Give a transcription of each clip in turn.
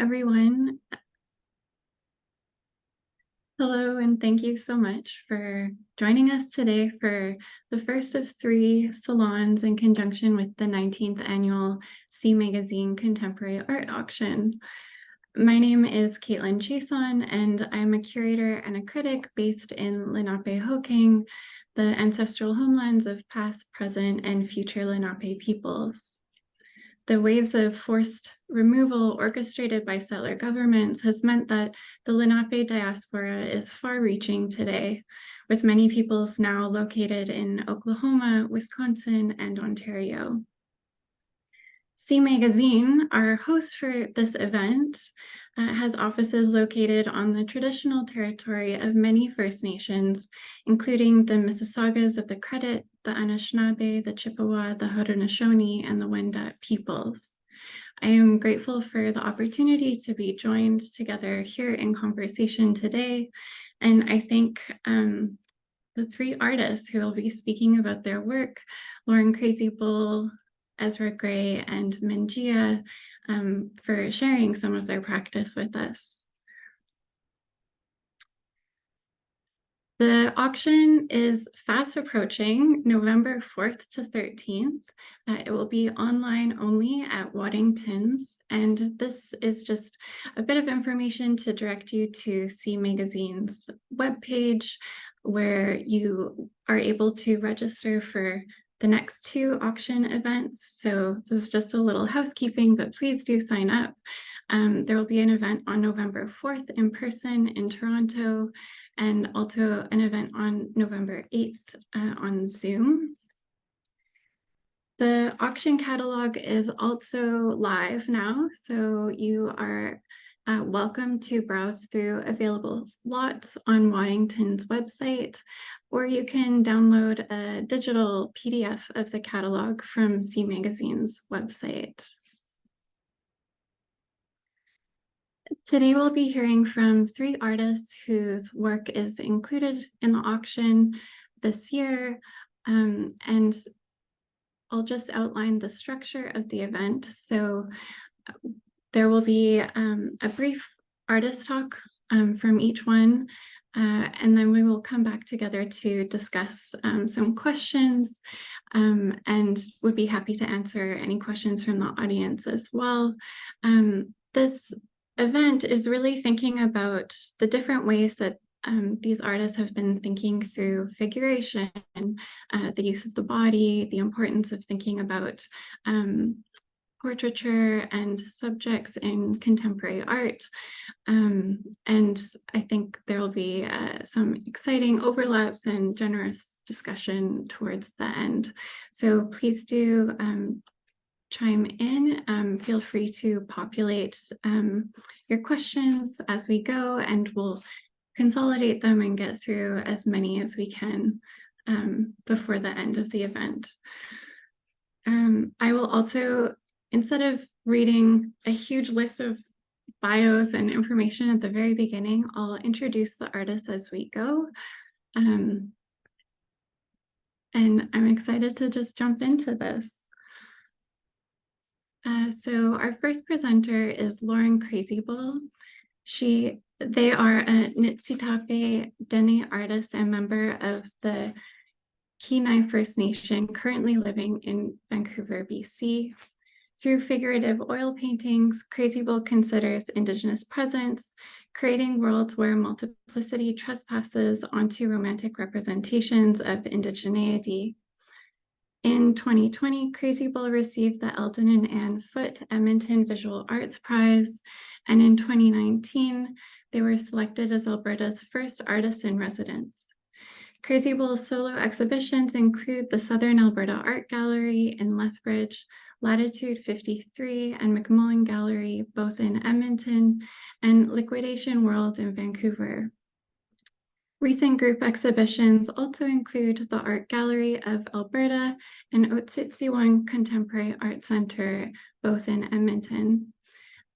everyone. Hello, and thank you so much for joining us today for the first of 3 salons in conjunction with the 19th annual C Magazine Contemporary Art Auction. My name is Caitlin Chaisson, and I'm a curator and a critic based in Lenape-Hoking, the ancestral homelands of past, present, and future Lenape peoples. The waves of forced removal orchestrated by settler governments has meant that the Lenape diaspora is far-reaching today, with many peoples now located in Oklahoma, Wisconsin, and Ontario. C Magazine, our host for this event, has offices located on the traditional territory of many First Nations, including the Mississaugas of the Credit, the Anishinaabe, the Chippewa, the Haudenosaunee, and the Wendat peoples. I am grateful for the opportunity to be joined together here in conversation today, and I thank the 3 artists who will be speaking about their work, Lauren Crazybull, Ezra Gray, and Min Jia, for sharing some of their practice with us. The auction is fast approaching, November 4th to 13th. It will be online only at Waddington's, and this is just a bit of information to direct you to C Magazine's webpage, where you are able to register for the next 2 auction events. So this is just a little housekeeping, but please do sign up. There will be an event on November 4th in person in Toronto, and also an event on November 8th on Zoom. The auction catalog is also live now, so you are welcome to browse through available lots on Waddington's website, or you can download a digital PDF of the catalog from C Magazine's website. Today we'll be hearing from 3 artists whose work is included in the auction this year, and I'll just outline the structure of the event. So there will be a brief artist talk from each one, and then we will come back together to discuss some questions, and would be happy to answer any questions from the audience as well. This event is really thinking about the different ways that these artists have been thinking through figuration, the use of the body, the importance of thinking about portraiture and subjects in contemporary art. And I think there will be some exciting overlaps and generous discussion towards the end. So please do chime in. Feel free to populate your questions as we go, and we'll consolidate them and get through as many as we can before the end of the event. I will also, instead of reading a huge list of bios and information at the very beginning, I'll introduce the artists as we go. And I'm excited to just jump into this. So our first presenter is Lauren Crazybull. They are a Niitsitapi Dene artist and member of the Kenai First Nation, currently living in Vancouver, BC. Through figurative oil paintings, Crazybull considers Indigenous presence, creating worlds where multiplicity trespasses onto romantic representations of indigeneity. In 2020, Crazybull received the Eldon and Ann Foote Edmonton Visual Arts Prize, and in 2019, they were selected as Alberta's first artist in residence. Crazybull's solo exhibitions include the Southern Alberta Art Gallery in Lethbridge, Latitude 53 and McMullen Gallery, both in Edmonton, and Liquidation World in Vancouver. Recent group exhibitions also include the Art Gallery of Alberta and Otsitsiwan Contemporary Art Center, both in Edmonton,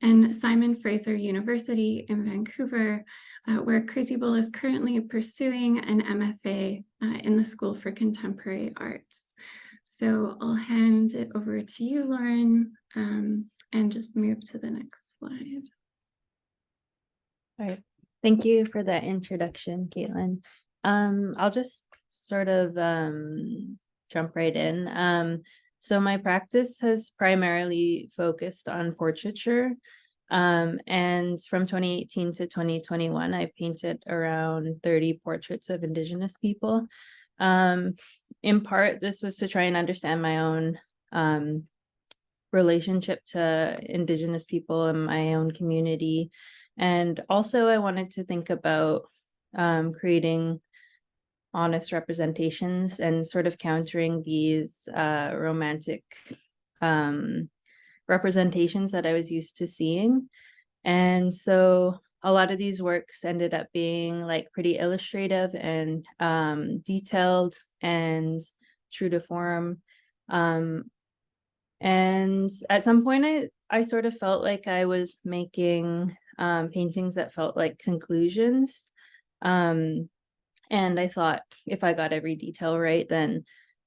and Simon Fraser University in Vancouver, where Crazybull is currently pursuing an MFA in the School for Contemporary Arts. So I'll hand it over to you, Lauren, and just move to the next slide. All right. Thank you for that introduction, Caitlin. I'll just sort of jump right in. So my practice has primarily focused on portraiture. And from 2018 to 2021, I painted around 30 portraits of Indigenous people. In part, this was to try and understand my own relationship to Indigenous people in my own community. And also, I wanted to think about creating honest representations and sort of countering these romantic representations that I was used to seeing. And so a lot of these works ended up being like pretty illustrative and detailed and true to form. And at some point, I sort of felt like I was making paintings that felt like conclusions. And I thought if I got every detail right, then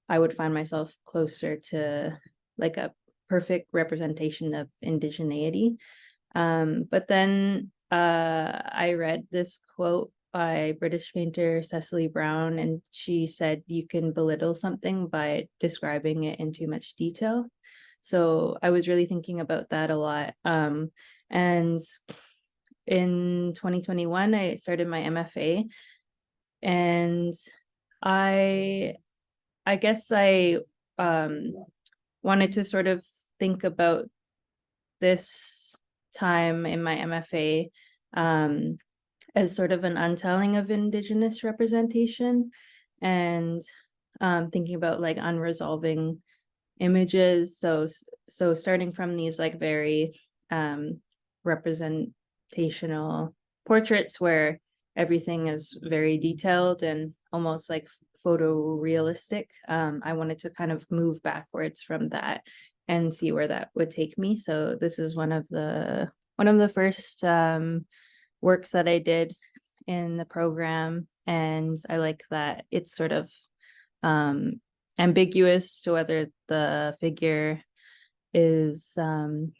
I would find myself closer to like a perfect representation of indigeneity. But then I read this quote by British painter Cecily Brown, and she said you can belittle something by describing it in too much detail. So I was really thinking about that a lot. And in 2021, I started my MFA, and I I guess I wanted to sort of think about this time in my MFA as sort of an untelling of Indigenous representation, and thinking about like unresolving images. So starting from these like very representational portraits where everything is very detailed and almost like photorealistic. I wanted to kind of move backwards from that and see where that would take me. So this is one of the first works that I did in the program, and I like that it's sort of ambiguous to whether the figure is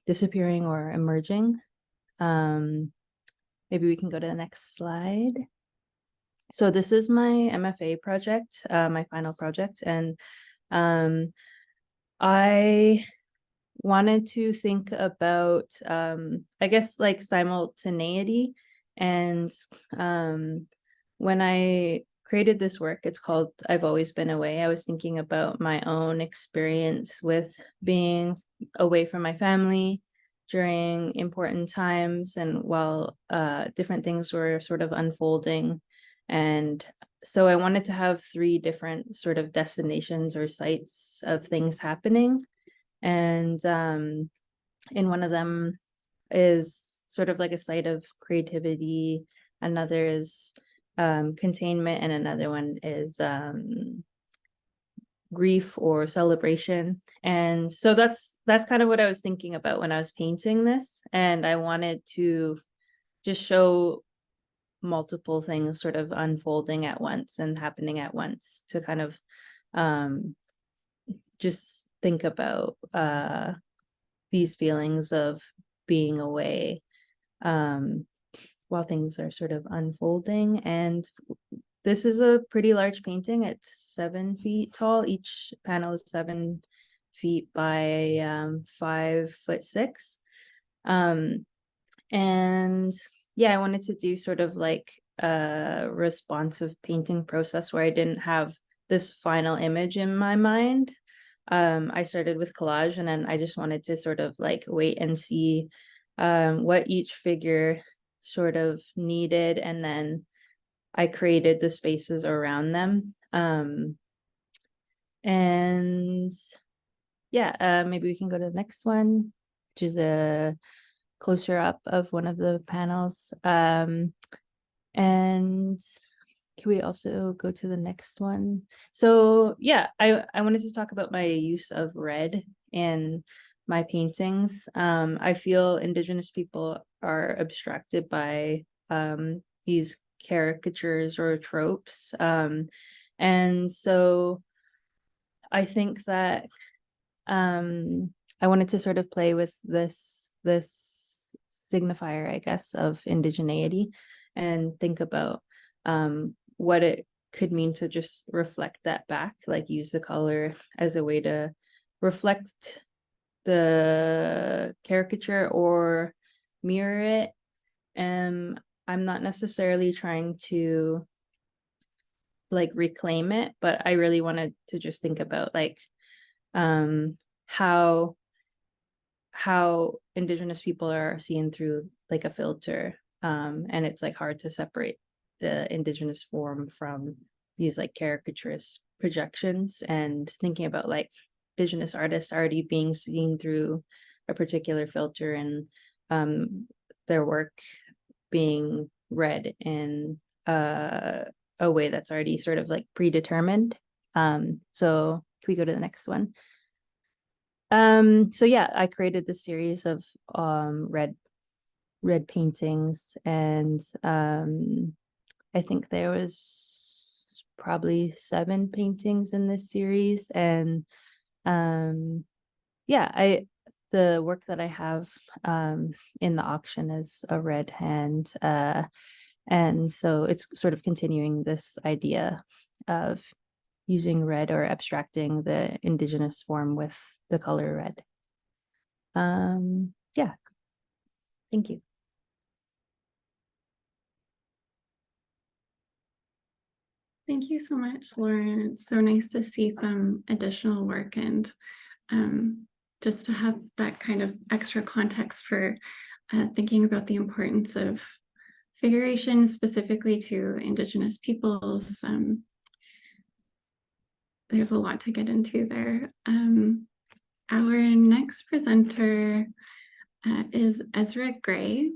disappearing or emerging. Maybe we can go to the next slide. So this is my MFA project, my final project, and I wanted to think about, I guess, like simultaneity. And when I created this work, it's called I've Always Been Away. I was thinking about my own experience with being away from my family during important times and while different things were sort of unfolding. And so I wanted to have three different sort of destinations or sites of things happening. And in one of them is sort of like a site of creativity, another is containment, and another one is grief or celebration. And so that's kind of what I was thinking about when I was painting this, and I wanted to just show multiple things sort of unfolding at once and happening at once to kind of just think about these feelings of being away while things are sort of unfolding. And this is a pretty large painting. It's 7 feet tall. Each panel is 7 feet by 5'6". And yeah, I wanted to do sort of like a responsive painting process where I didn't have this final image in my mind. I started with collage, and then I just wanted to sort of like wait and see what each figure sort of needed, and then I created the spaces around them. And yeah, maybe we can go to the next one, which is a closer up of one of the panels. And can we also go to the next one? So yeah, I wanted to talk about my use of red in my paintings. I feel Indigenous people are abstracted by these caricatures or tropes. And so I think that I wanted to sort of play with this signifier, I guess, of indigeneity, and think about what it could mean to just reflect that back, like use the color as a way to reflect the caricature or mirror it. And I'm not necessarily trying to like reclaim it, but I really wanted to just think about like how Indigenous people are seen through like a filter, and it's like hard to separate the Indigenous form from these like caricaturist projections, and thinking about like Indigenous artists already being seen through a particular filter, and their work being read in a way that's already sort of like predetermined. So can we go to the next one? So yeah, I created this series of red paintings, and I think there was probably 7 paintings in this series, and yeah, the work that I have in the auction is a red hand, and so it's sort of continuing this idea of using red or abstracting the Indigenous form with the color red. Yeah, thank you. Thank you so much, Lauren. It's so nice to see some additional work, and just to have that kind of extra context for thinking about the importance of figuration specifically to Indigenous peoples. There's a lot to get into there. Our next presenter is Ezra Gray.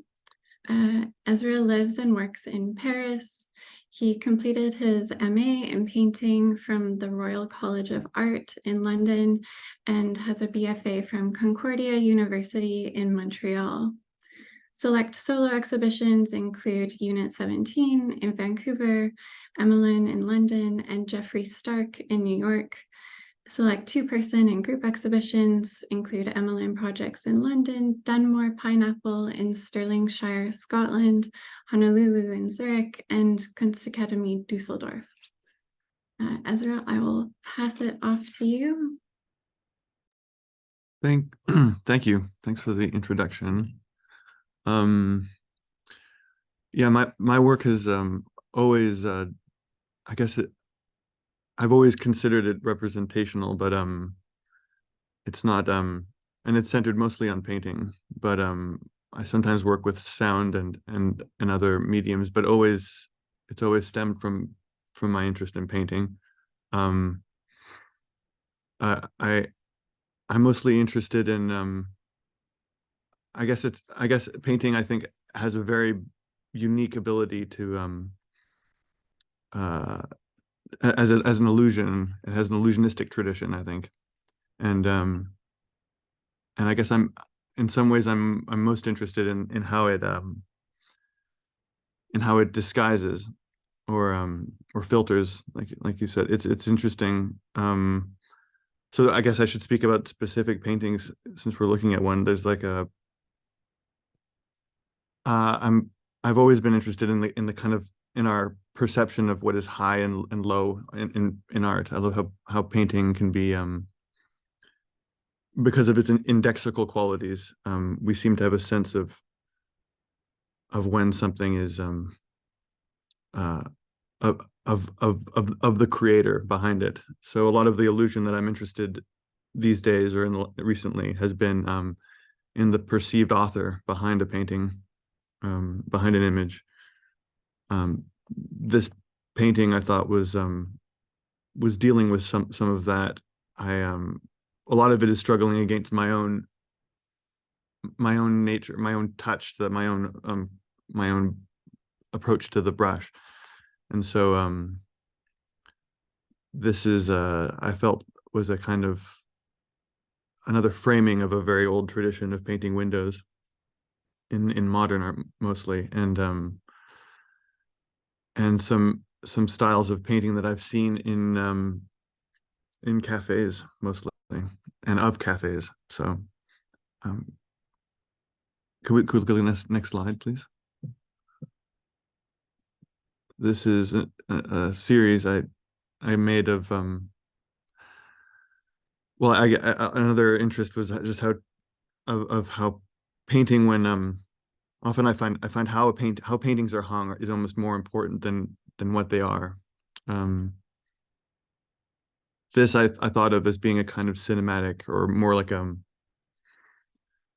Ezra lives and works in Paris. He completed his MA in painting from the Royal College of Art in London and has a BFA from Concordia University in Montreal. Select solo exhibitions include Unit 17 in Vancouver, Emmeline in London, and Jeffrey Stark in New York. Select 2-person and group exhibitions include Emmeline projects in London, Dunmore Pineapple in Stirlingshire, Scotland, Honolulu in Zurich, and Kunstakademie Dusseldorf. Ezra, I will pass it off to you. Thank you. Thanks for the introduction. Yeah, my work has always I guess I've always considered it representational, but it's not, and it's centered mostly on painting, but I sometimes work with sound and other mediums, but it's always stemmed from my interest in painting. I'm mostly interested in I guess painting, I think, has a very unique ability to as an illusion. It has an illusionistic tradition, I think, and I guess in some ways I'm most interested in how it disguises or filters, like you said. It's interesting. So I guess I should speak about specific paintings since we're looking at one. There's like a I've always been interested in the kind of in our perception of what is high and low in art. I love how painting can be because of its indexical qualities. We seem to have a sense of when something is of the creator behind it. So a lot of the illusion that I'm interested these days or recently has been in the perceived author behind a painting, behind an image. This painting I thought was dealing with some of that. A lot of it is struggling against my own nature, my own touch, my own approach to the brush. And so this is I felt was a kind of another framing of a very old tradition of painting windows in modern art mostly, and some styles of painting that I've seen in cafes mostly, and of cafes. So could we go to the next slide, please? This is a series I made of well, another interest was just how of how painting, when often I find how paintings are hung is almost more important than what they are. This I thought of as being a kind of cinematic, or more like I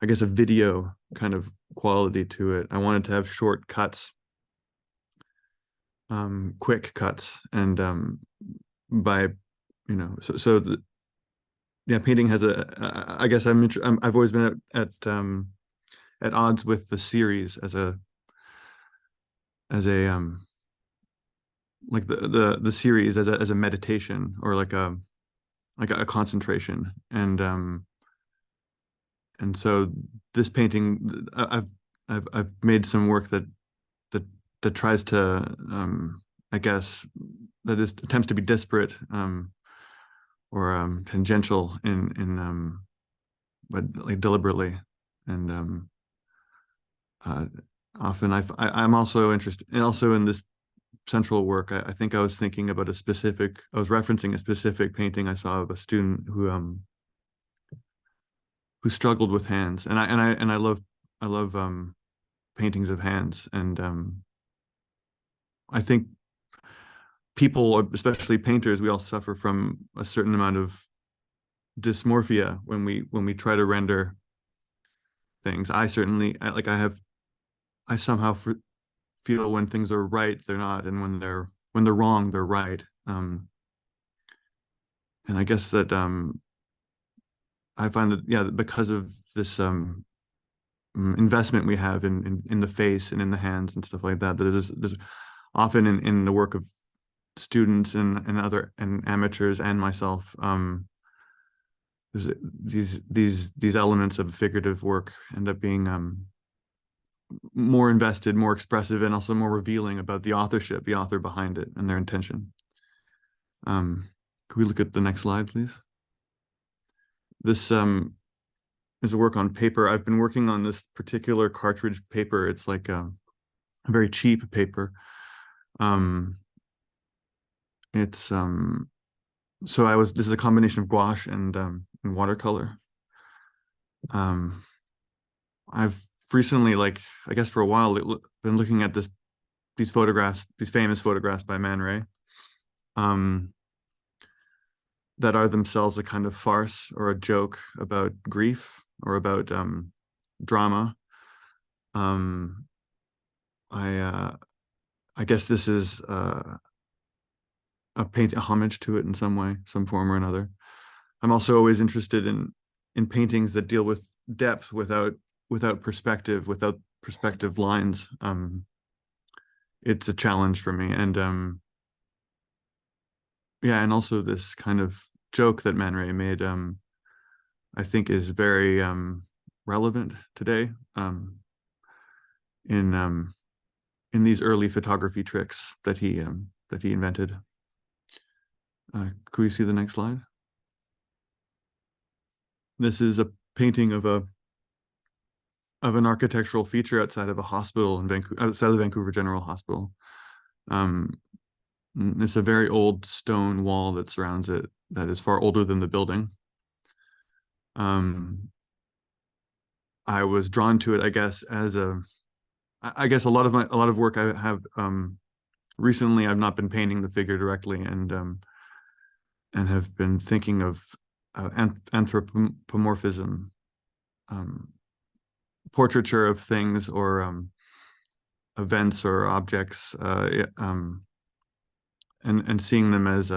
guess a video kind of quality to it. I wanted to have short cuts, quick cuts, and by yeah, painting has I guess I've always been at odds with the series as a like the series as a meditation, or like a concentration, and so this painting, I've made some work that that tries to I guess that is attempts to be disparate, or tangential in but like deliberately, and uh, often I'm also interested, and also in this central work, I think I was referencing a specific painting I saw of a student who struggled with hands, and I love paintings of hands, and I think people, especially painters, we all suffer from a certain amount of dysmorphia when we try to render things. I certainly I somehow feel when things are right, they're not, and when they're wrong, they're right. And I guess that I find that, yeah, because of this investment we have in the face and in the hands and stuff like that, that there's often in the work of students and other and amateurs and myself, there's these elements of figurative work end up being more invested, more expressive, and also more revealing about the author behind it, and their intention. Could we look at the next slide, please? This is a work on paper. I've been working on this particular cartridge paper. It's like a very cheap paper. It's this is a combination of gouache and watercolor. I've recently, like, I guess for a while, been looking at these famous photographs by Man Ray, that are themselves a kind of farce or a joke about grief, or about drama. I guess this is a homage to it in some way, some form or another. I'm also always interested in paintings that deal with depth without perspective, without perspective lines. It's a challenge for me, and yeah, and also this kind of joke that Man Ray made, I think is very relevant today, in these early photography tricks that he invented. Could we see the next slide? This is a painting of an architectural feature outside of a hospital in outside of the Vancouver General Hospital. It's a very old stone wall that surrounds it, that is far older than the building. I was drawn to it, I guess, as a lot of work I have recently, I've not been painting the figure directly, and have been thinking of anthropomorphism, portraiture of things, or events or objects, and seeing them as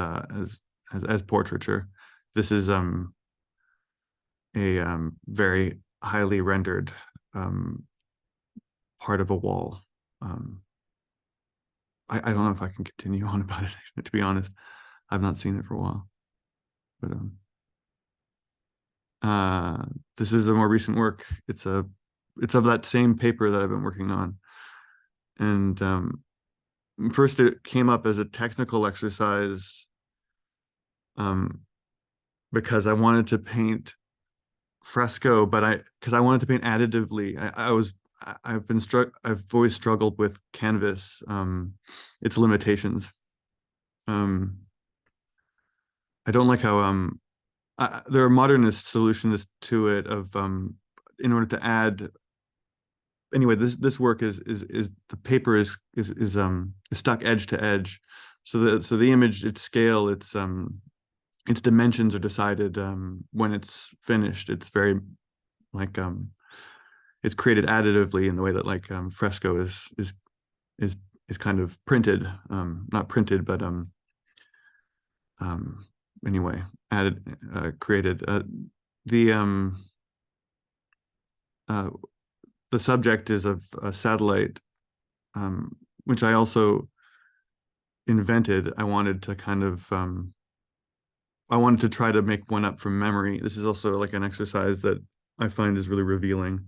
portraiture. This is a very highly rendered part of a wall. I don't know if I can continue on about it, to be honest. I've not seen it for a while, but this is a more recent work. It's of that same paper that I've been working on, and first it came up as a technical exercise, because I wanted to paint fresco, but because I wanted to paint additively. I've always struggled with canvas, its limitations. I don't like how there are modernist solutions to it of in order to add. Anyway, this work is the paper is stuck edge to edge, so the image, its scale, its dimensions are decided when it's finished. It's very like it's created additively in the way that like fresco is kind of printed, not printed, but anyway, added, created. The the subject is of a satellite, which I also invented. I wanted to kind of I wanted to try to make one up from memory. This is also like an exercise that I find is really revealing.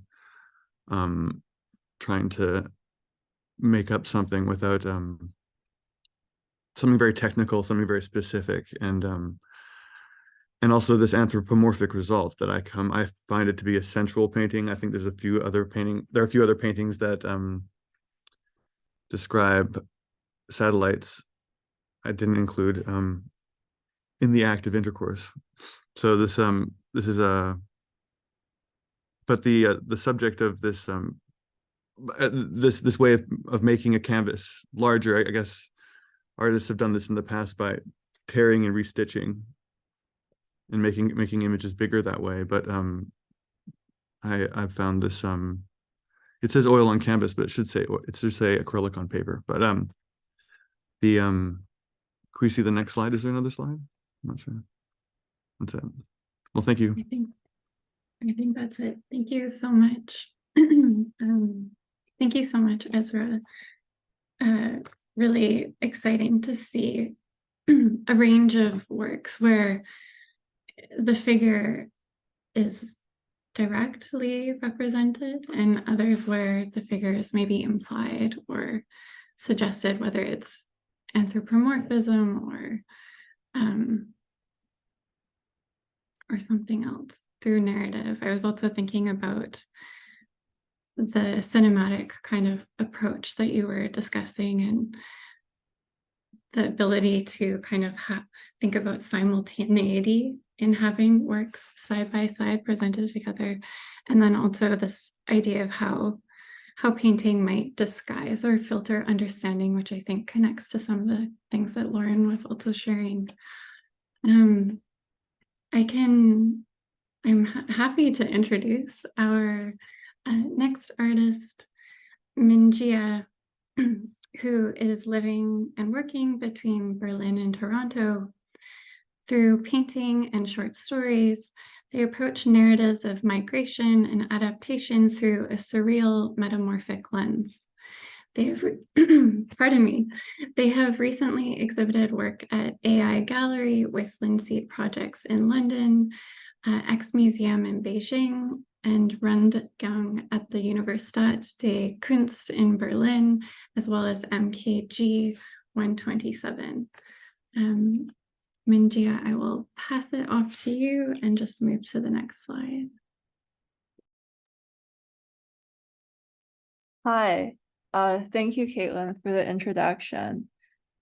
Trying to make up something without something very technical, something very specific, and also this anthropomorphic result that I find it to be a sensual painting. I think there are a few other paintings that describe satellites I didn't include in the act of intercourse. So this is but the subject of this this way of making a canvas larger, I guess artists have done this in the past by tearing and restitching and making images bigger that way. But I've found this it says oil on canvas, but it should say acrylic on paper. But the can we see the next slide? Is there another slide? I'm not sure. That's it. Well, thank you. I think that's it. Thank you so much. Thank you so much, Ezra. Really exciting to see a range of works where the figure is directly represented and others where the figure is maybe implied or suggested, whether it's anthropomorphism or something else through narrative. I was also thinking about the cinematic kind of approach that you were discussing and the ability to kind of think about simultaneity in having works side by side presented together. And then also this idea of how painting might disguise or filter understanding, which I think connects to some of the things that Lauren was also sharing. I'm happy to introduce our next artist, Min Jia, who is living and working between Berlin and Toronto. Through painting and short stories, they approach narratives of migration and adaptation through a surreal metamorphic lens. They have, pardon me, they have recently exhibited work at AI Gallery with Linseed Projects in London, X Museum in Beijing, and Rundgang at the Universität der Kunst in Berlin, as well as MKG 127. Min Jia, I will pass it off to you and just move to the next slide. Hi, thank you, Caitlin, for the introduction.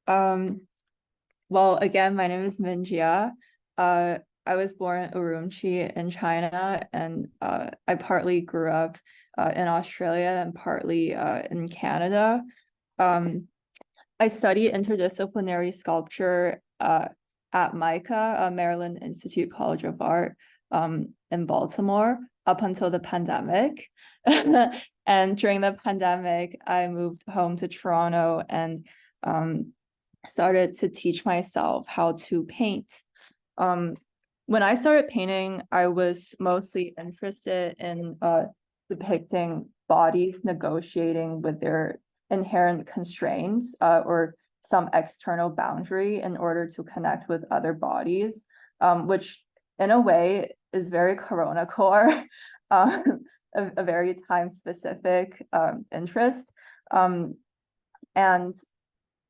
Well, again, my name is Min Jia. I was born in Urumqi in China, and I partly grew up in Australia and partly in Canada. I studied interdisciplinary sculpture at MICA, Maryland Institute College of Art in Baltimore up until the pandemic. And during the pandemic, I moved home to Toronto and started to teach myself how to paint. When I started painting, I was mostly interested in depicting bodies negotiating with their inherent constraints or some external boundary in order to connect with other bodies, which in a way is very Corona core, a very time-specific interest. And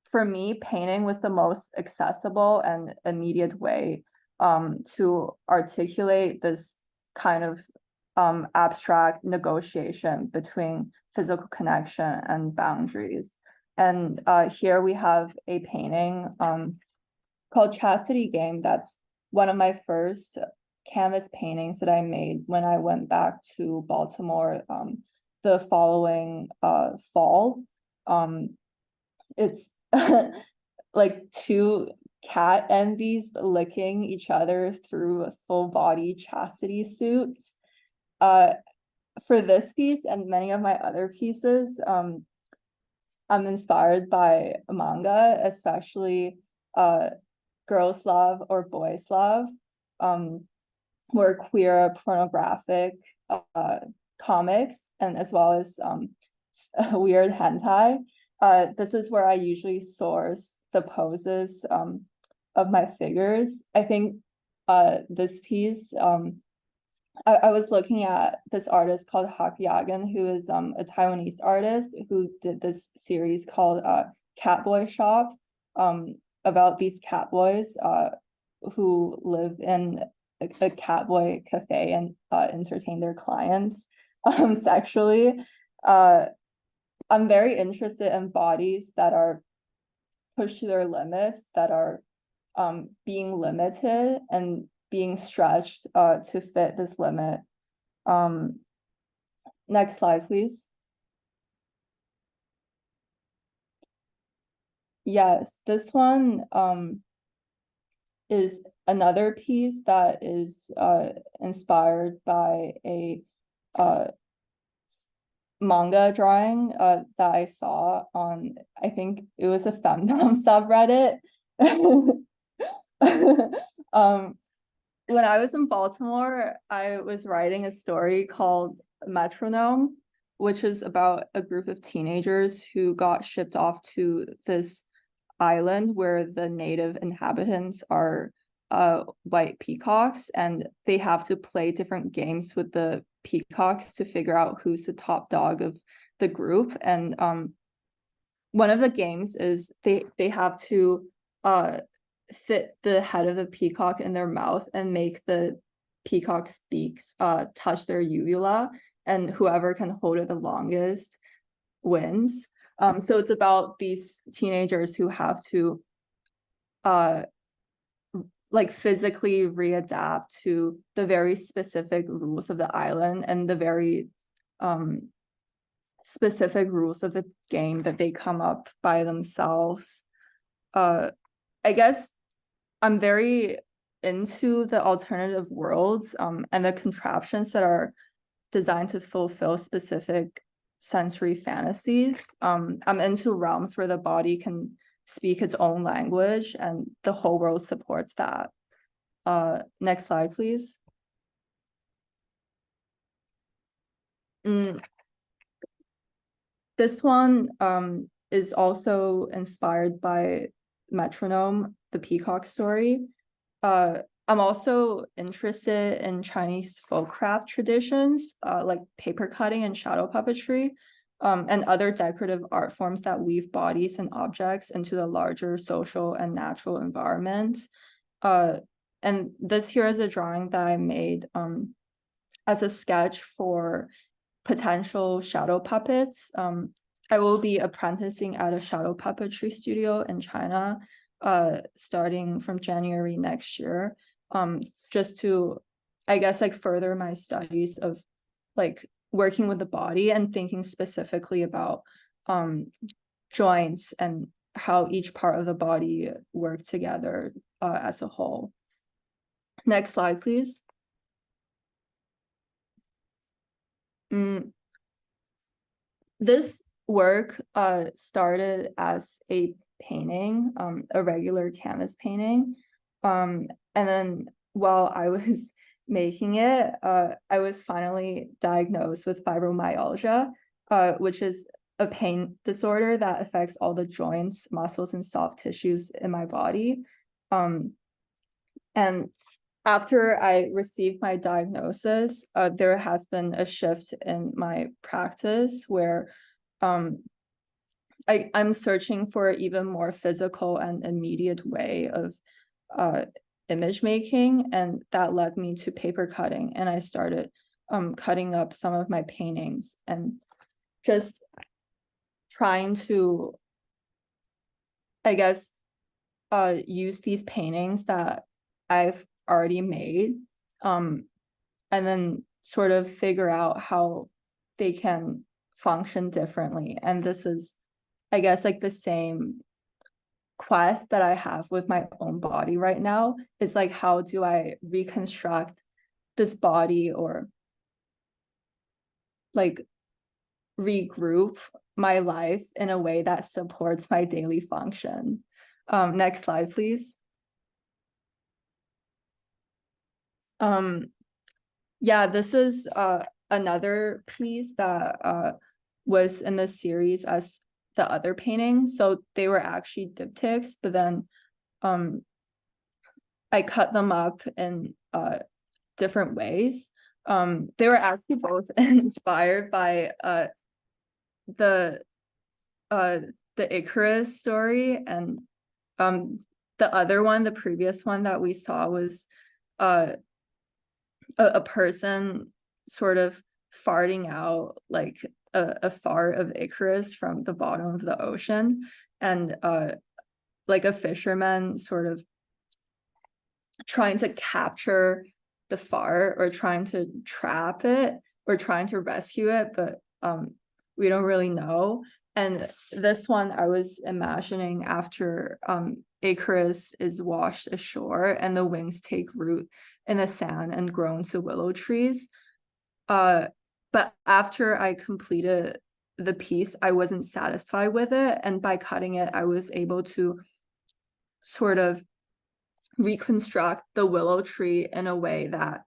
for me, painting was the most accessible and immediate way to articulate this kind of abstract negotiation between physical connection and boundaries. And here we have a painting called Chastity Game. That's one of my first canvas paintings that I made when I went back to Baltimore the following fall. It's like two cat envies licking each other through full body chastity suits. For this piece and many of my other pieces, I'm inspired by manga, especially girls love or boys love, or queer pornographic comics, and as well as weird hentai. This is where I usually source the poses of my figures. I think this piece, I was looking at this artist called Hak Yagan, who is a Taiwanese artist who did this series called Catboy Shop, about these catboys who live in a catboy cafe and entertain their clients sexually. I'm very interested in bodies that are pushed to their limits, that are being limited and being stretched to fit this limit. Next slide, please. Yes, this one is another piece that is inspired by a manga drawing that I saw on, I think it was a femdom subreddit. When I was in Baltimore, I was writing a story called Metronome, which is about a group of teenagers who got shipped off to this island where the native inhabitants are white peacocks, and they have to play different games with the peacocks to figure out who's the top dog of the group. And one of the games is they have to fit the head of the peacock in their mouth and make the peacock's beaks touch their uvula, and whoever can hold it the longest wins. So it's about these teenagers who have to like physically readapt to the very specific rules of the island and the very specific rules of the game that they come up by themselves. I guess I'm very into the alternative worlds and the contraptions that are designed to fulfill specific sensory fantasies. I'm into realms where the body can speak its own language, and the whole world supports that. Next slide, please. This one is also inspired by Metronome, the peacock story. I'm also interested in Chinese folk craft traditions, like paper cutting and shadow puppetry, and other decorative art forms that weave bodies and objects into the larger social and natural environment. And this here is a drawing that I made as a sketch for potential shadow puppets. I will be apprenticing at a shadow puppetry studio in China starting from January next year, just to, I guess, like further my studies of like working with the body and thinking specifically about joints and how each part of the body work together as a whole. Next slide, please. This work started as a painting, a regular canvas painting. And then while I was making it, I was finally diagnosed with fibromyalgia, which is a pain disorder that affects all the joints, muscles, and soft tissues in my body. And after I received my diagnosis, there has been a shift in my practice where I'm searching for an even more physical and immediate way of image making, and that led me to paper cutting, and I started cutting up some of my paintings and just trying to, I guess, use these paintings that I've already made, and then sort of figure out how they can function differently. And this is, I guess, like the same quest that I have with my own body right now. It's like, how do I reconstruct this body, or like regroup my life in a way that supports my daily function. Next slide, please. Yeah, this is another piece that was in the series as the other painting. So they were actually diptychs, but then I cut them up in different ways. They were actually both inspired by the Icarus story, and the other one, the previous one that we saw, was a person sort of farting out like a fart of Icarus from the bottom of the ocean, and like a fisherman sort of trying to capture the fart, or trying to trap it, or trying to rescue it, but we don't really know. And this one I was imagining after Icarus is washed ashore and the wings take root in the sand and grow into willow trees. But after I completed the piece, I wasn't satisfied with it. And by cutting it, I was able to sort of reconstruct the willow tree in a way that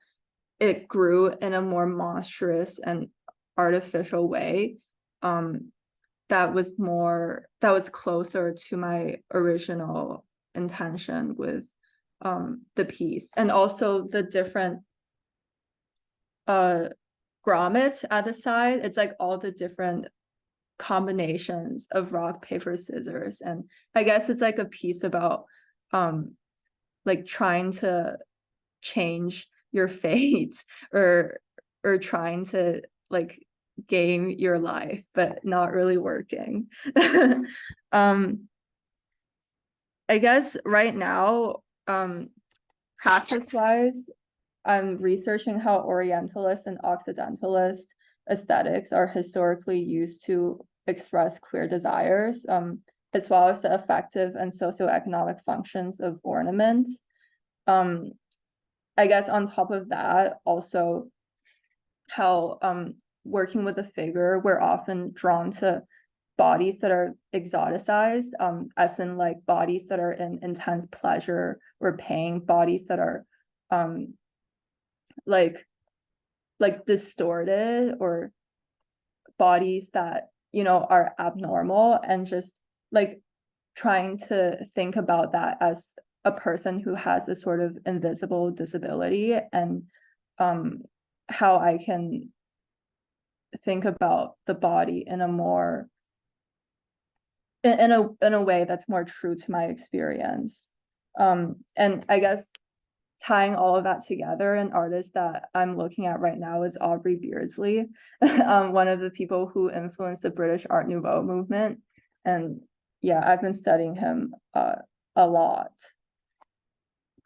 it grew in a more monstrous and artificial way. That was closer to my original intention with the piece. And also the different grommets at the side, it's like all the different combinations of rock, paper, scissors. And I guess it's like a piece about like trying to change your fate, or trying to like game your life, but not really working. I guess right now, practice-wise, I'm researching how Orientalist and Occidentalist aesthetics are historically used to express queer desires, as well as the effective and socioeconomic functions of ornament. I guess on top of that, also how working with a figure, we're often drawn to bodies that are exoticized, as in like bodies that are in intense pleasure or pain, bodies that are like distorted, or bodies that, you know, are abnormal, and just like trying to think about that as a person who has a sort of invisible disability, and how I can think about the body in a more in a way that's more true to my experience. And I guess tying all of that together, an artist that I'm looking at right now is Aubrey Beardsley, one of the people who influenced the British Art Nouveau movement. And yeah, I've been studying him a lot.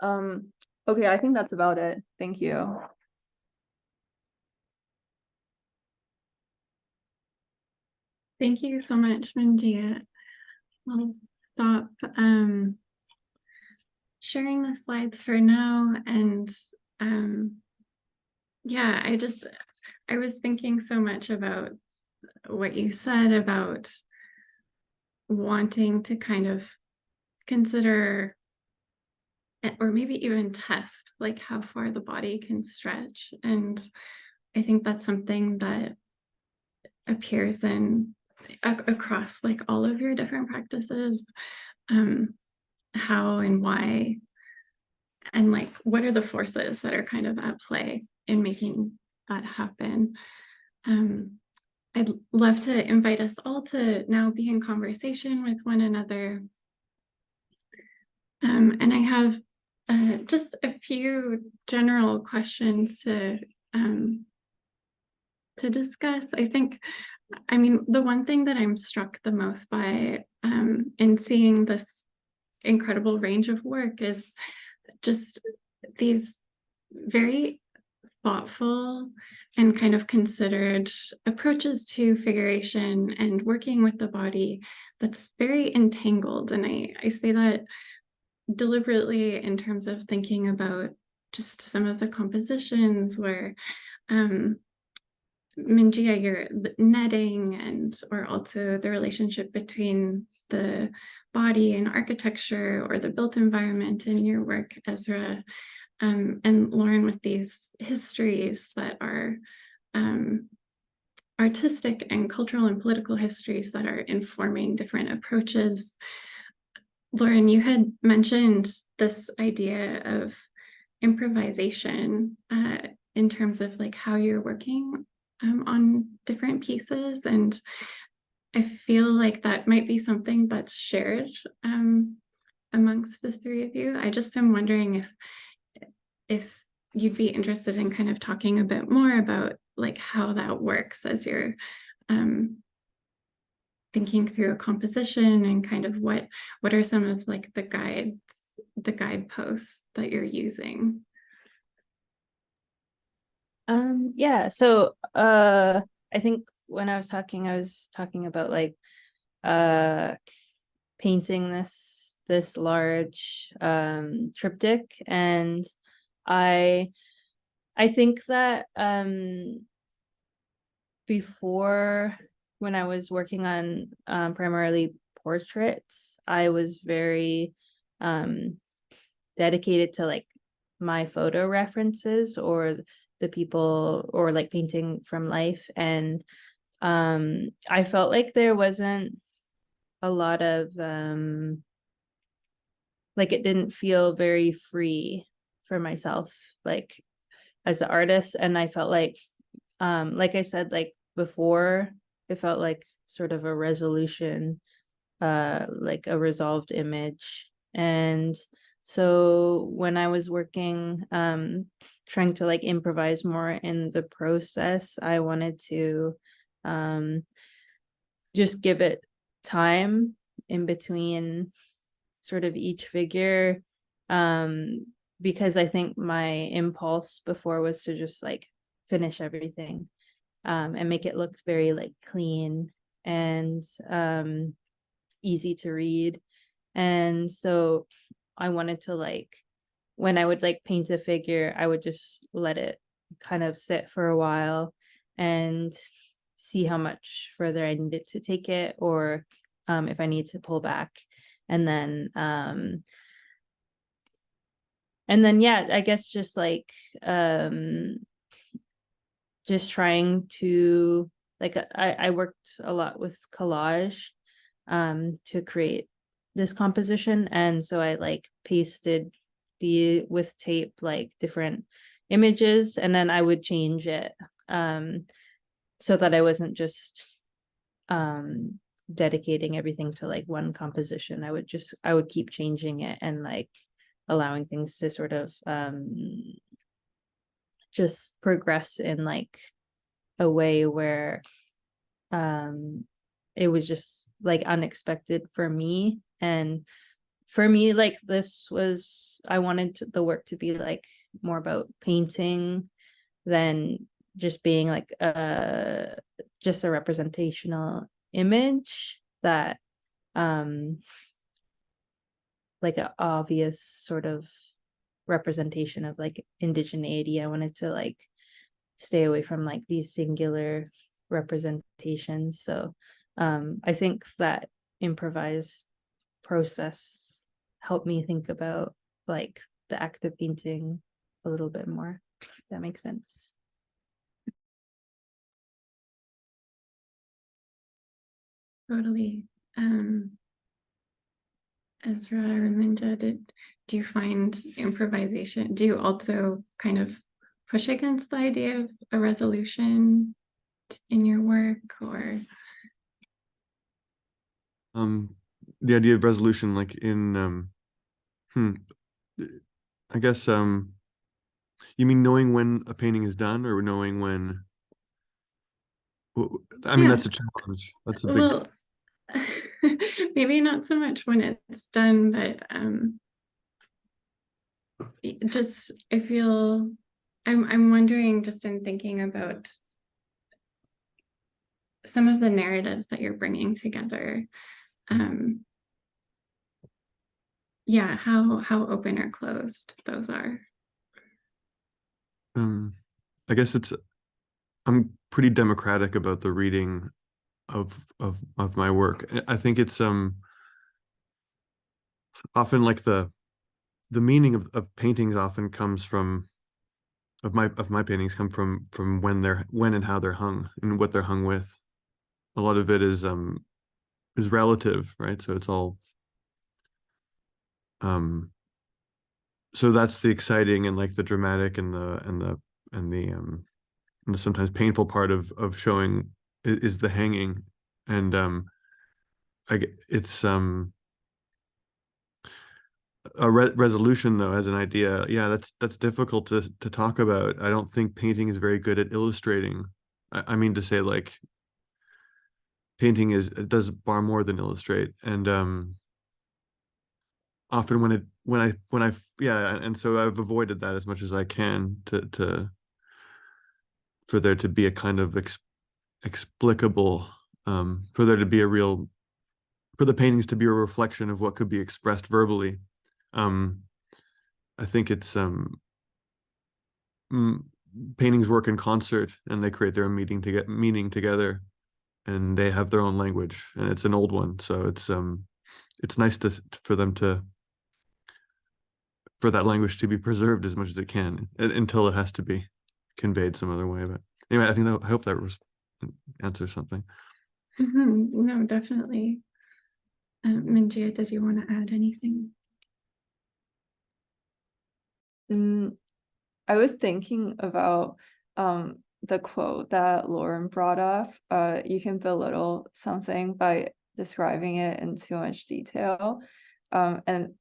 Okay, I think that's about it. Thank you. Thank you so much, Min Jia. I'll stop sharing the slides for now. And yeah, I was thinking so much about what you said about wanting to kind of consider, or maybe even test, like how far the body can stretch. And I think that's something that appears in across like all of your different practices, how and why, and like what are the forces that are kind of at play in making that happen. I'd love to invite us all to now be in conversation with one another. And I have Just a few general questions to discuss. I think, I mean, the one thing that I'm struck the most by in seeing this incredible range of work is just these very thoughtful and kind of considered approaches to figuration and working with the body that's very entangled. And I say that deliberately in terms of thinking about just some of the compositions where Min Jia, your netting and or also the relationship between the body and architecture or the built environment in your work, Ezra, and Lauren with these histories that are artistic and cultural and political histories that are informing different approaches. Lauren, you had mentioned this idea of improvisation in terms of like how you're working on different pieces. And I feel like that might be something that's shared amongst the three of you. I just am wondering if you'd be interested in kind of talking a bit more about like how that works as you're thinking through a composition and kind of what are some of like the guideposts that you're using. Yeah, so I think when I was talking about like painting this large triptych, and I think that before, when I was working on primarily portraits, I was very dedicated to like my photo references or the people, or like painting from life. And I felt like there wasn't a lot of like, it didn't feel very free for myself, like as an artist. And I felt like I said, like before, it felt like sort of a resolution, like a resolved image. And so when I was working, trying to like improvise more in the process, I wanted to just give it time in between sort of each figure, because I think my impulse before was to just like finish everything and make it look very like clean and easy to read. And so I wanted to like, when I would like paint a figure, I would just let it kind of sit for a while and see how much further I needed to take it, or if I need to pull back. And then yeah, I guess just like just trying to like, I worked a lot with collage to create this composition. And so I like pasted with tape like different images, and then I would change it so that I wasn't just dedicating everything to like one composition. I would keep changing it and like allowing things to sort of just progress in like a way where it was just like unexpected for me. And for me, like I wanted the work to be like more about painting than just being like just a representational image that like an obvious sort of representation of like indigeneity. I wanted to like stay away from like these singular representations. So I think that improvised process helped me think about like the act of painting a little bit more, if that makes sense. Totally. Ezra or Min Jia, do you find improvisation, do you also kind of push against the idea of a resolution in your work, or? The idea of resolution, like in I guess you mean knowing when a painting is done or knowing when? I mean, Yeah. that's a challenge. That's a big. Well, maybe not so much when it's done, but just I feel I'm wondering, just in thinking about some of the narratives that you're bringing together, yeah, how open or closed those are. I guess I'm pretty democratic about the reading of my work. I think it's often like the meaning of paintings often comes from of my paintings come from when and how they're hung and what they're hung with. A lot of it is relative, right? So it's all so that's the exciting and like the dramatic and the sometimes painful part of showing is the hanging. And it's a resolution though as an idea. Yeah, that's difficult to talk about. I don't think painting is very good at illustrating. I mean to say, like, painting it does far more than illustrate. And often when I yeah, and so I've avoided that as much as I can to for there to be a kind of explicable, for there to be a real, for the paintings to be a reflection of what could be expressed verbally. I think it's paintings work in concert and they create their own meaning together, and they have their own language, and it's an old one, so it's nice for them to for that language to be preserved as much as it can until it has to be conveyed some other way. But anyway, I hope that answers something. No, definitely. Min Jia, did you want to add anything? I was thinking about the quote that Lauren brought up. You can belittle something by describing it in too much detail. And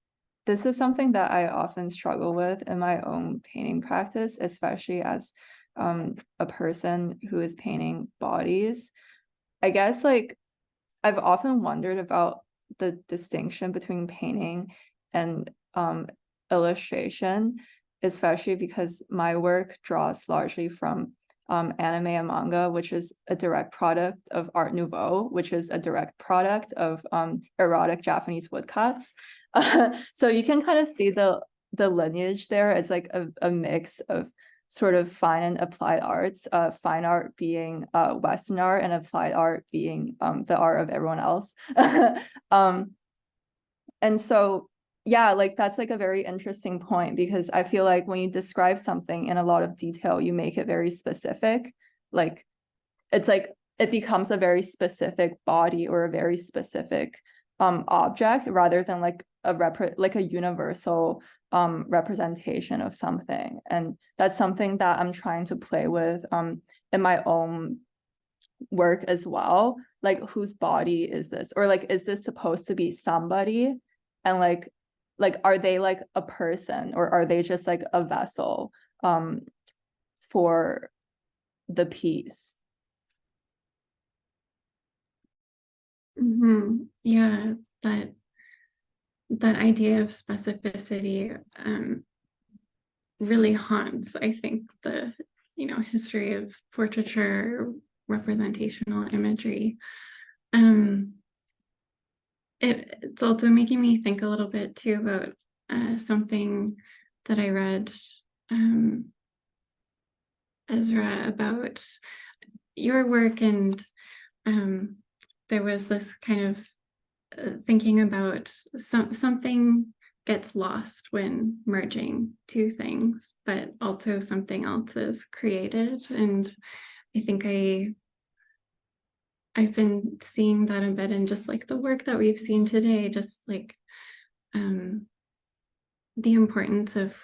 this is something that I often struggle with in my own painting practice, especially as a person who is painting bodies. I guess, like, I've often wondered about the distinction between painting and illustration, especially because my work draws largely from anime and manga, which is a direct product of Art Nouveau, which is a direct product of erotic Japanese woodcuts. So you can kind of see the lineage there. It's like a mix of sort of fine and applied arts, fine art being Western art and applied art being the art of everyone else. And so, yeah, like that's like a very interesting point, because I feel like when you describe something in a lot of detail, you make it very specific. Like it's like it becomes a very specific body or a very specific object, rather than like a universal representation of something. And that's something that I'm trying to play with in my own work as well. Like, whose body is this? Or like, is this supposed to be somebody? And like are they like a person, or are they just like a vessel for the piece? Yeah, that idea of specificity really haunts, I think, the history of portraiture, representational imagery. It's also making me think a little bit too about something that I read, Ezra, about your work, and there was this kind of thinking about something gets lost when merging two things, but also something else is created. And I think I've been seeing that a bit in just like the work that we've seen today, just like the importance of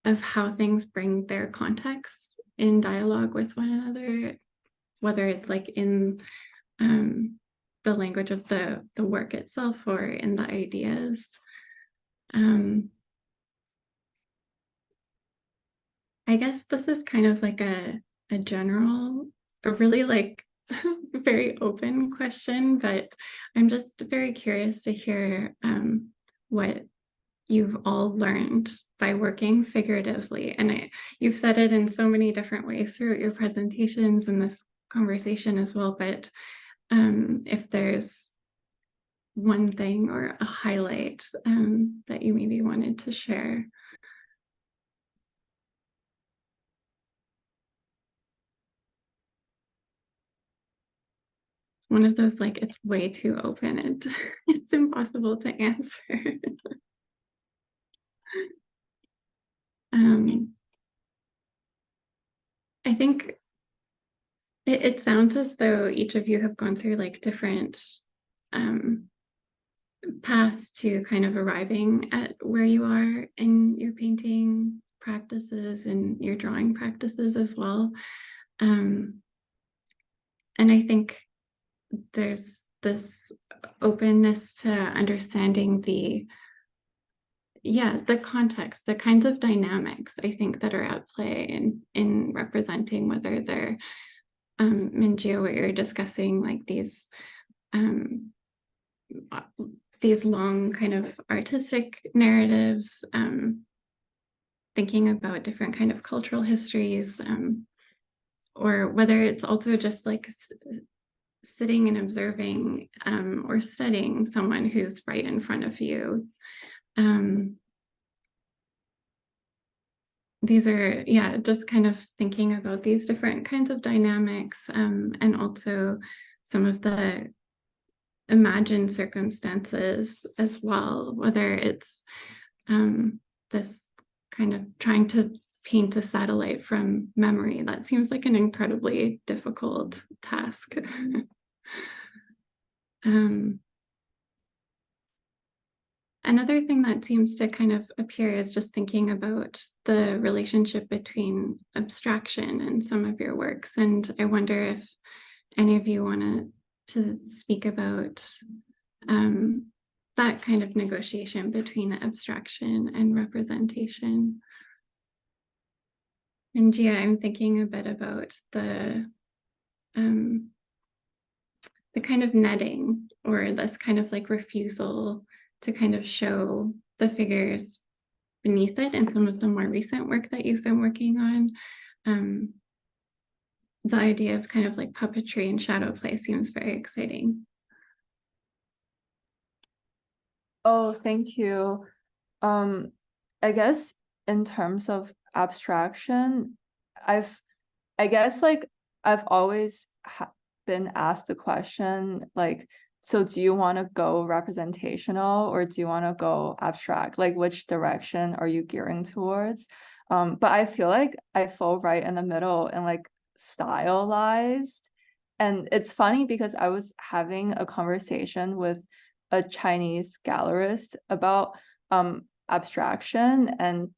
how things bring their context in dialogue with one another, whether it's like in the language of the work itself or in the ideas. I guess this is kind of like a general, a really like very open question, but I'm just very curious to hear what you've all learned by working figuratively. And you've said it in so many different ways throughout your presentations and this conversation as well, but if there's one thing or a highlight that you maybe wanted to share. It's one of those, like, it's way too open and it's impossible to answer. I think it sounds as though each of you have gone through like different paths to kind of arriving at where you are in your painting practices and your drawing practices as well. And I think there's this openness to understanding the context, the kinds of dynamics I think that are at play in representing, whether they're Min Jia, what you're discussing, like these long kind of artistic narratives, thinking about different kind of cultural histories, or whether it's also just like sitting and observing or studying someone who's right in front of you. These are, just kind of thinking about these different kinds of dynamics, and also some of the imagined circumstances as well, whether it's this kind of trying to paint a satellite from memory. That seems like an incredibly difficult task. Another thing that seems to kind of appear is just thinking about the relationship between abstraction and some of your works. And I wonder if any of you want to speak about that kind of negotiation between abstraction and representation. And Jia, I'm thinking a bit about the kind of netting, or this kind of like refusal to kind of show the figures beneath it in some of the more recent work that you've been working on. The idea of kind of like puppetry and shadow play seems very exciting. Oh, thank you. I guess in terms of abstraction, I guess like I've always been asked the question, like, so do you want to go representational or do you want to go abstract? Like, which direction are you gearing towards? But I feel like I fall right in the middle and like stylized. And it's funny because I was having a conversation with a Chinese gallerist about abstraction, and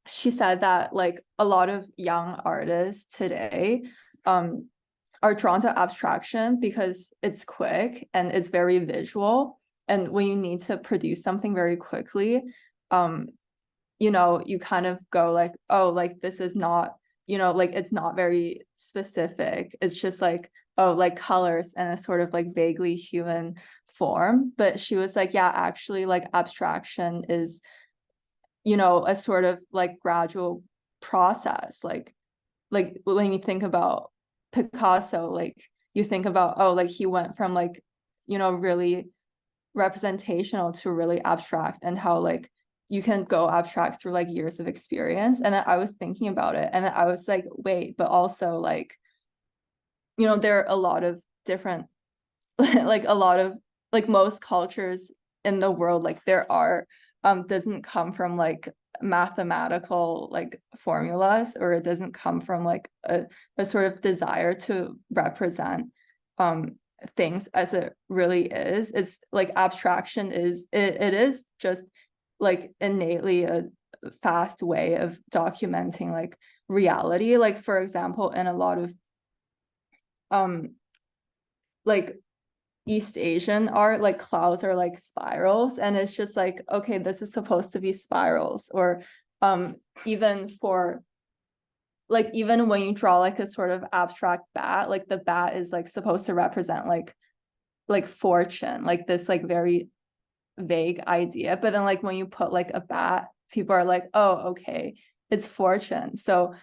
she said that like a lot of young artists today are drawn to abstraction because it's quick and it's very visual. And when you need to produce something very quickly, you know, you kind of go like, oh, like this is not, you know, like it's not very specific. It's just like, oh, like colors and a sort of like vaguely human form. But she was like, yeah, actually like abstraction is, you know, a sort of like gradual process. Like when you think about Picasso, like you think about, oh, like he went from like, you know, really representational to really abstract, and how like you can go abstract through like years of experience. And then I was thinking about it and I was like, wait, but also like, you know, there are a lot of different like a lot of like most cultures in the world, like their art doesn't come from like mathematical like formulas, or it doesn't come from like a sort of desire to represent things as it really is. It's like abstraction is it is just like innately a fast way of documenting like reality. Like for example, in a lot of like East Asian art, like clouds are like spirals, and it's just like, okay, this is supposed to be spirals. Or even for like even when you draw like a sort of abstract bat, like the bat is like supposed to represent like fortune, like this like very vague idea. But then like when you put like a bat, people are like, oh, okay, it's fortune. So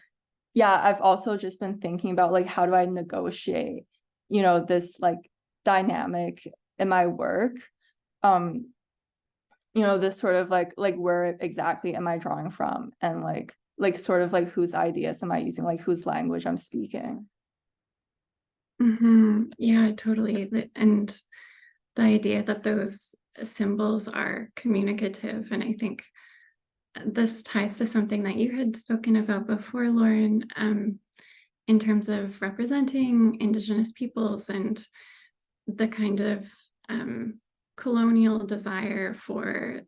yeah, I've also just been thinking about like how do I negotiate, you know, this like dynamic in my work. You know, this sort of like where exactly am I drawing from, and like sort of like whose ideas am I using, like whose language I'm speaking. Yeah, totally. And the idea that those symbols are communicative. And I think this ties to something that you had spoken about before, Lauren, in terms of representing Indigenous peoples and the kind of colonial desire for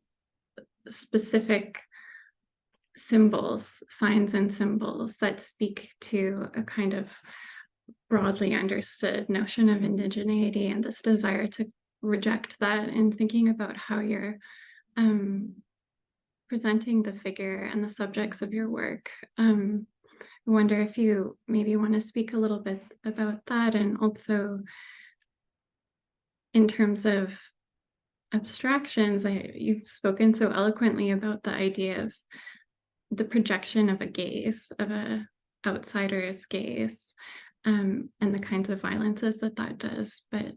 specific symbols, signs and symbols that speak to a kind of broadly understood notion of indigeneity, and this desire to reject that and thinking about how you're presenting the figure and the subjects of your work. I wonder if you maybe want to speak a little bit about that, and also in terms of abstractions. You've spoken so eloquently about the idea of the projection of a gaze, of a outsider's gaze, and the kinds of violences that that does. But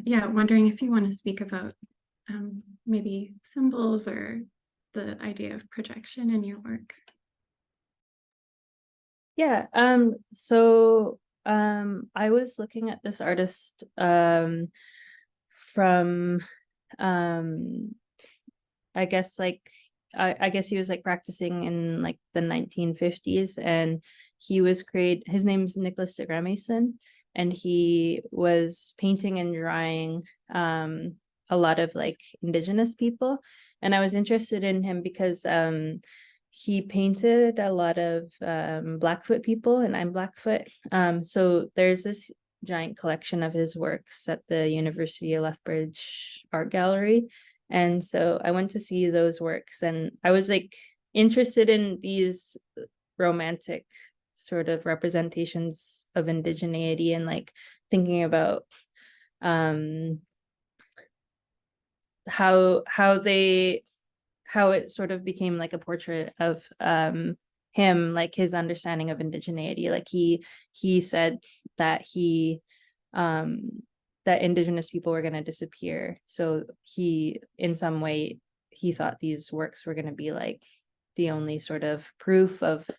yeah, wondering if you want to speak about maybe symbols or the idea of projection in your work. Yeah, so I was looking at this artist from I guess like I guess he was like practicing in like the 1950s, and he was his name's Nicholas de Gramason, and he was painting and drawing a lot of like Indigenous people. And I was interested in him because he painted a lot of Blackfoot people, and I'm Blackfoot. So there's this giant collection of his works at the University of Lethbridge Art Gallery. And so I went to see those works, and I was like interested in these romantic sort of representations of indigeneity, and like thinking about how it sort of became like a portrait of him, like his understanding of indigeneity. Like he said that that Indigenous people were going to disappear. So he, in some way, he thought these works were going to be like the only sort of proof of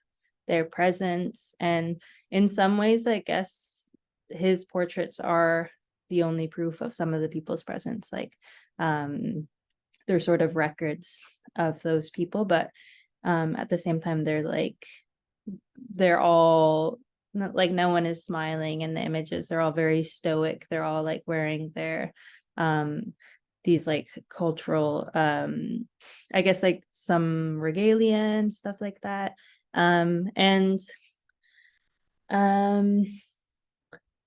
their presence. And in some ways, I guess his portraits are the only proof of some of the people's presence. Like they're sort of records of those people, but at the same time, they're all like, no one is smiling in the images. They're all very stoic. They're all like wearing their these like cultural I guess like some regalia and stuff like that. And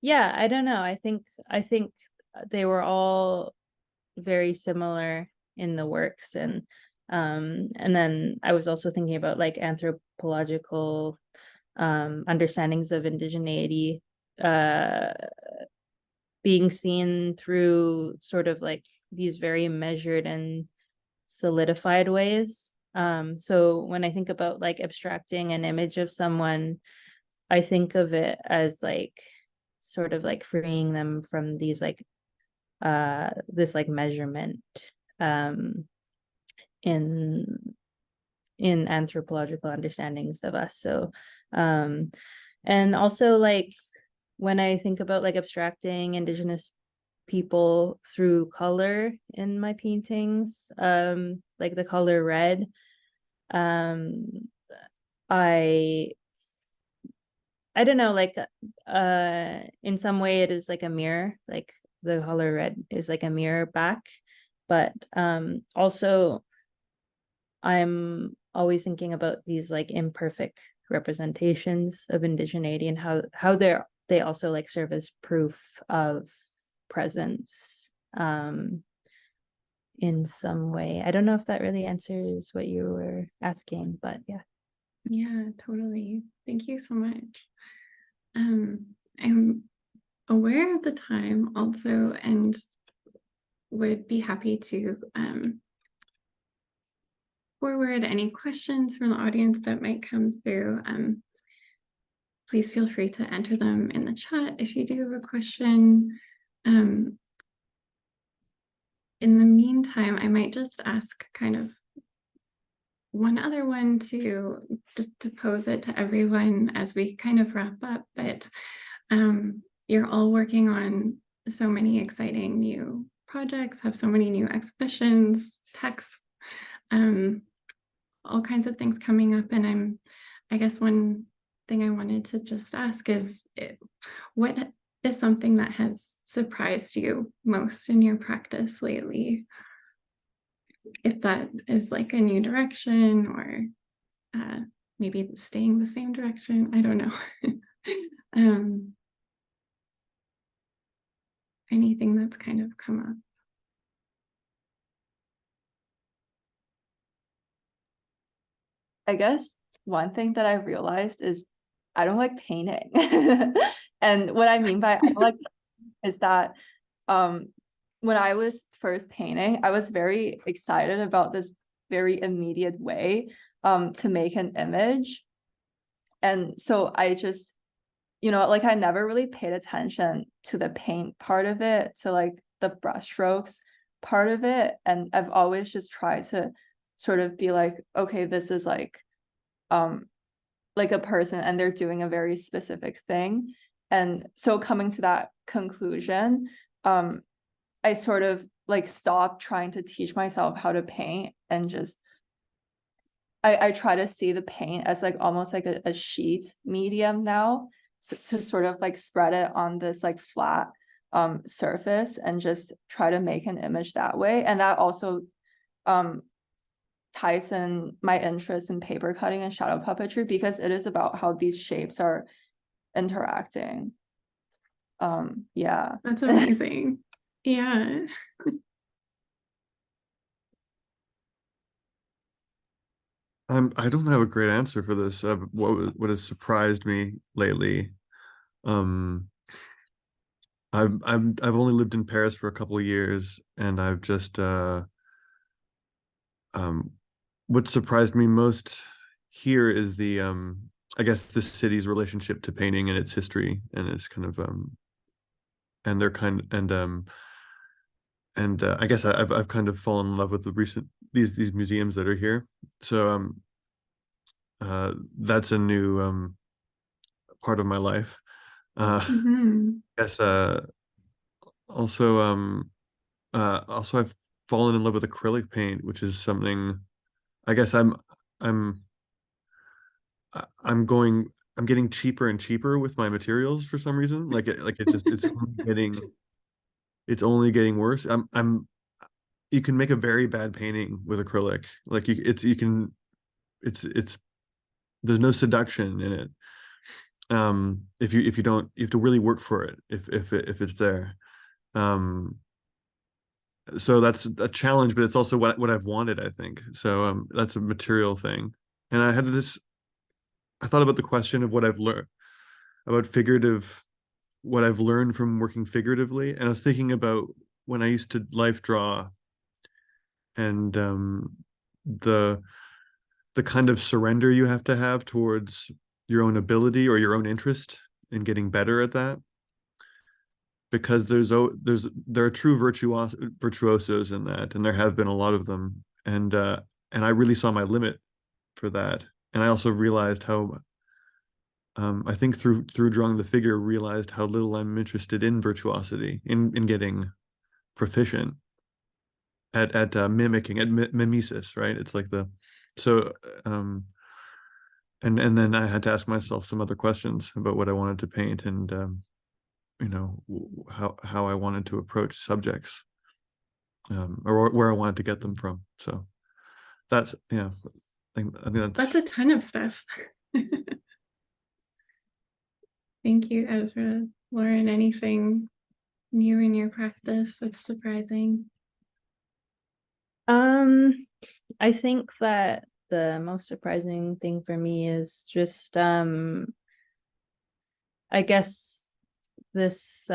yeah, I don't know. I think they were all very similar in the works. And then I was also thinking about like anthropological understandings of indigeneity being seen through sort of like these very measured and solidified ways. So when I think about like abstracting an image of someone, I think of it as like sort of like freeing them from these like this like measurement in anthropological understandings of us. So and also like when I think about like abstracting Indigenous people through color in my paintings, like the color red, I don't know, like in some way it is like a mirror, like the color red is like a mirror back. But also I'm always thinking about these like imperfect representations of indigeneity, and how they also like serve as proof of presence in some way. I don't know if that really answers what you were asking, but yeah. Yeah, totally. Thank you so much. I'm aware of the time also, and would be happy to forward any questions from the audience that might come through. Please feel free to enter them in the chat if you do have a question. In the meantime, I might just ask kind of one other one to just to pose it to everyone as we kind of wrap up, but you're all working on so many exciting new projects, have so many new exhibitions, texts, all kinds of things coming up. And I guess one thing I wanted to just ask is, what is something that has surprised you most in your practice lately? If that is like a new direction, or maybe staying the same direction, I don't know. Anything that's kind of come up. I guess one thing that I realized is I don't like painting. And what I mean by I don't like is that when I was first painting, I was very excited about this very immediate way to make an image. And so I just, like I never really paid attention to the paint part of it, to like the brushstrokes part of it. And I've always just tried to sort of be like, okay, this is like a person and they're doing a very specific thing. And so coming to that conclusion, I sort of like stopped trying to teach myself how to paint, and just I try to see the paint as like almost like a sheet medium now, so, to sort of like spread it on this like flat surface and just try to make an image that way. And that also ties in my interest in paper cutting and shadow puppetry, because it is about how these shapes are interacting. Yeah. That's amazing. Yeah. I don't have a great answer for this. What has surprised me lately? Um, I've only lived in Paris for a couple of years, and I've just what surprised me most here is the I guess the city's relationship to painting and its history and its kind of and their kind and I guess I've kind of fallen in love with these museums that are here. So that's a new part of my life. Mhm. Yes. Also also I've fallen in love with acrylic paint, which is something I guess I'm I'm going I'm getting cheaper and cheaper with my materials for some reason. It's only getting worse. I'm You can make a very bad painting with acrylic. Like you can it's there's no seduction in it. If you don't, you have to really work for it if it's there. Um so that's a challenge, but it's also what I've wanted, I think. So that's a material thing. And I thought about the question of what I've learned about figurative, what I've learned from working figuratively. And I was thinking about when I used to life draw, and the the kind of surrender you have to have towards your own ability or your own interest in getting better at that. Because there are true virtuosos in that, and there have been a lot of them. And I really saw my limit for that. And I also realized how I think through drawing the figure, realized how little I'm interested in virtuosity, in getting proficient at mimicking, at mimesis, right? It's like so and then I had to ask myself some other questions about what I wanted to paint, and how I wanted to approach subjects, or where I wanted to get them from. So that's I think That's a ton of stuff. Thank you, Ezra. Lauren, anything new in your practice that's surprising? I think that the most surprising thing for me is just I guess this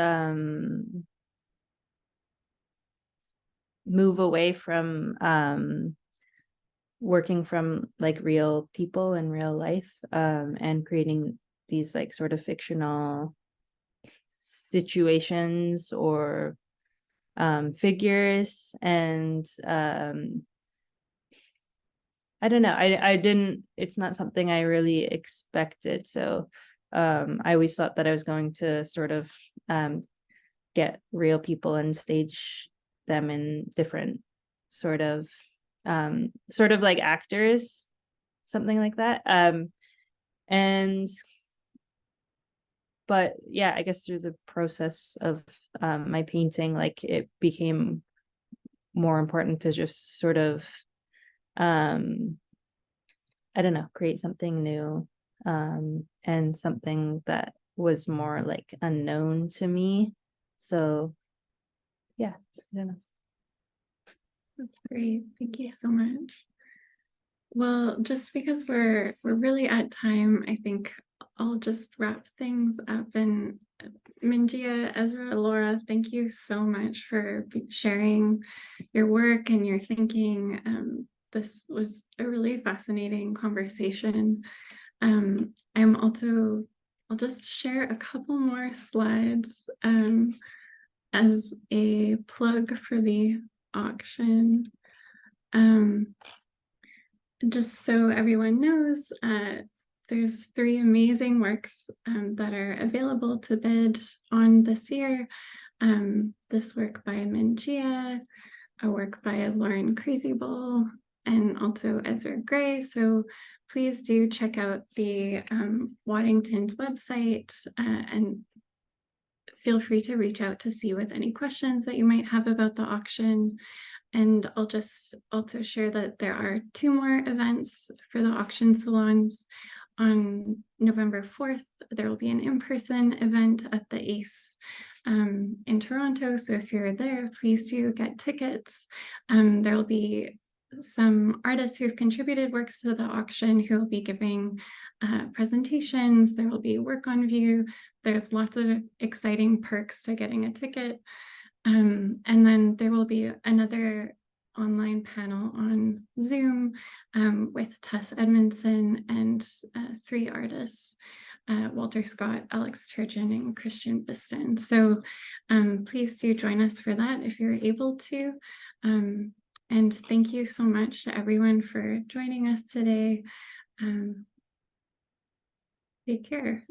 move away from working from like real people in real life, and creating these like sort of fictional situations or figures. And I don't know, I didn't, it's not something I really expected. So I always thought that I was going to sort of get real people and stage them in different sort of like actors, something like that. But yeah, I guess through the process of my painting, like it became more important to just sort of I don't know, create something new, and something that was more like unknown to me. So yeah, I don't know. That's great. Thank you so much. Well, just because we're really at time, I think I'll just wrap things up. And Min Jia, Ezra, Laura, thank you so much for sharing your work and your thinking. This was a really fascinating conversation. I'll just share a couple more slides as a plug for the auction. Just so everyone knows, there's 3 amazing works that are available to bid on this year. This work by Min Jia, a work by Lauren Crazybull, and also Ezra Gray. So please do check out the Waddington's website and feel free to reach out to see with any questions that you might have about the auction. And I'll just also share that there are 2 more events for the auction salons. On November 4th, there will be an in-person event at the ACE in Toronto. So if you're there, please do get tickets. There will be some artists who have contributed works to the auction who will be giving presentations. There will be work on view. There's lots of exciting perks to getting a ticket. And then there will be another online panel on Zoom with Tess Edmondson and 3 artists, Walter Scott, Alex Turgeon, and Christian Biston. So please do join us for that if you're able to. And thank you so much to everyone for joining us today. Take care.